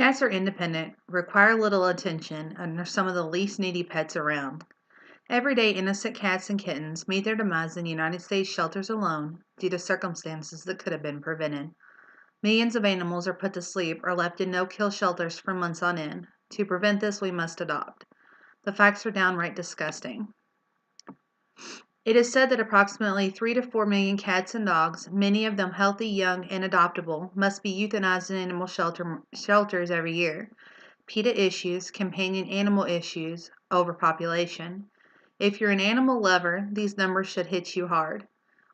Cats are independent, require little attention, and are some of the least needy pets around. Every day, innocent cats and kittens meet their demise in United States shelters alone due to circumstances that could have been prevented. Millions of animals are put to sleep or left in no-kill shelters for months on end. To prevent this, we must adopt. The facts are downright disgusting. It is said that approximately 3 to 4 million cats and dogs, many of them healthy, young, and adoptable, must be euthanized in animal shelters every year. PETA issues, companion animal issues, overpopulation. If you're an animal lover, these numbers should hit you hard.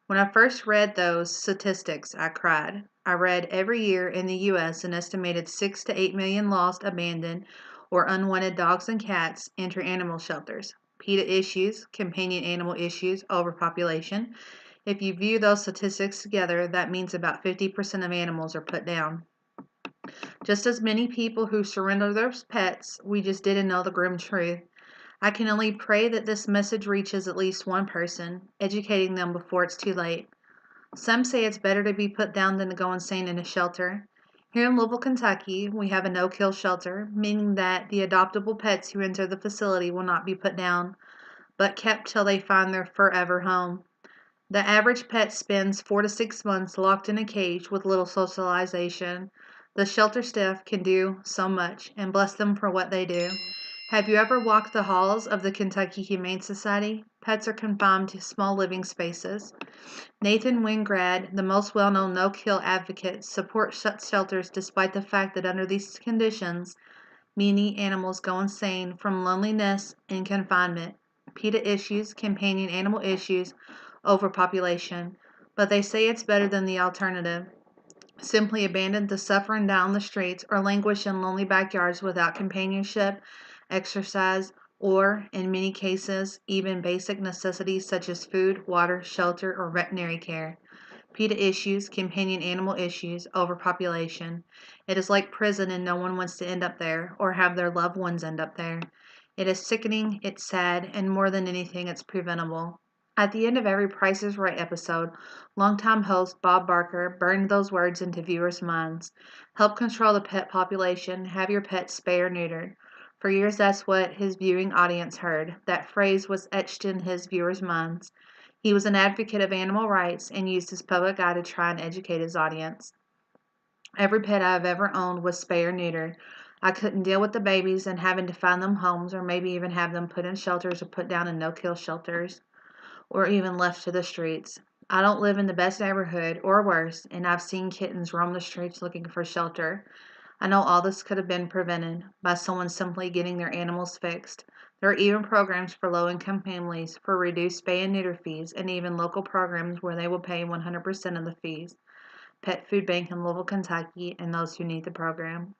When I first read those statistics, I cried. I read every year in the U.S. an estimated 6 to 8 million lost, abandoned, or unwanted dogs and cats enter animal shelters. PETA issues, companion animal issues, overpopulation. If you view those statistics together, that means about 50% of animals are put down. Just as many people who surrender their pets, we just didn't know the grim truth. I can only pray that this message reaches at least one person, educating them before it's too late. Some say it's better to be put down than to go insane in a shelter. Here in Louisville, Kentucky, we have a no-kill shelter, meaning that the adoptable pets who enter the facility will not be put down, but kept till they find their forever home. The average pet spends 4 to 6 months locked in a cage with little socialization. The shelter staff can do so much, and bless them for what they do. Have you ever walked the halls of the Kentucky Humane Society? Pets are confined to small living spaces. Nathan Wingrad, the most well-known no-kill advocate, supports such shelters despite the fact that under these conditions, many animals go insane from loneliness and confinement. PETA issues, companion animal issues, overpopulation. But they say it's better than the alternative. Simply abandon to suffer and die on the streets or languish in lonely backyards without companionship, exercise, or, in many cases, even basic necessities such as food, water, shelter, or veterinary care. PETA issues, companion animal issues, overpopulation. It is like prison and no one wants to end up there or have their loved ones end up there. It is sickening, it's sad, and more than anything, it's preventable. At the end of every Price is Right episode, longtime host Bob Barker burned those words into viewers' minds. Help control the pet population, have your pets spayed or neutered. For years, that's what his viewing audience heard. That phrase was etched in his viewers' minds. He was an advocate of animal rights and used his public eye to try and educate his audience. Every pet I've ever owned was spayed or neutered. I couldn't deal with the babies and having to find them homes or maybe even have them put in shelters or put down in no-kill shelters or even left to the streets. I don't live in the best neighborhood or worse, and I've seen kittens roam the streets looking for shelter. I know all this could have been prevented by someone simply getting their animals fixed. There are even programs for low-income families for reduced spay and neuter fees and even local programs where they will pay 100% of the fees. Pet Food Bank in Louisville, Kentucky, and those who need the program.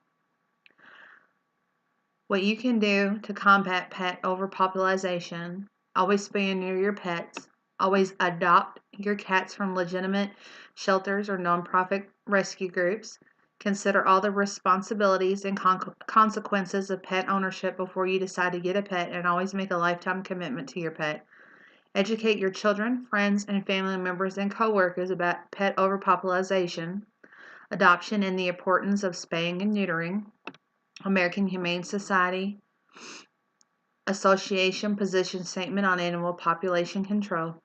What you can do to combat pet overpopulation: always spay and neuter your pets. Always adopt your cats from legitimate shelters or nonprofit rescue groups. Consider all the responsibilities and consequences of pet ownership before you decide to get a pet, and always make a lifetime commitment to your pet. Educate your children, friends, and family members and coworkers about pet overpopulation, adoption, and the importance of spaying and neutering. American Humane Society Association position statement on animal population control.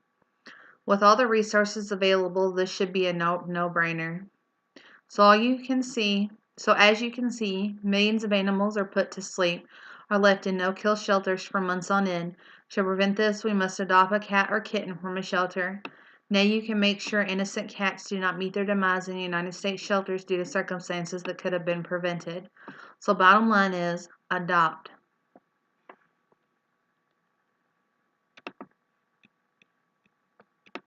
With all the resources available, this should be a no-brainer. So as you can see, millions of animals are put to sleep, are left in no-kill shelters for months on end. To prevent this, we must adopt a cat or kitten from a shelter. Now you can make sure innocent cats do not meet their demise in United States shelters due to circumstances that could have been prevented. So bottom line is, adopt.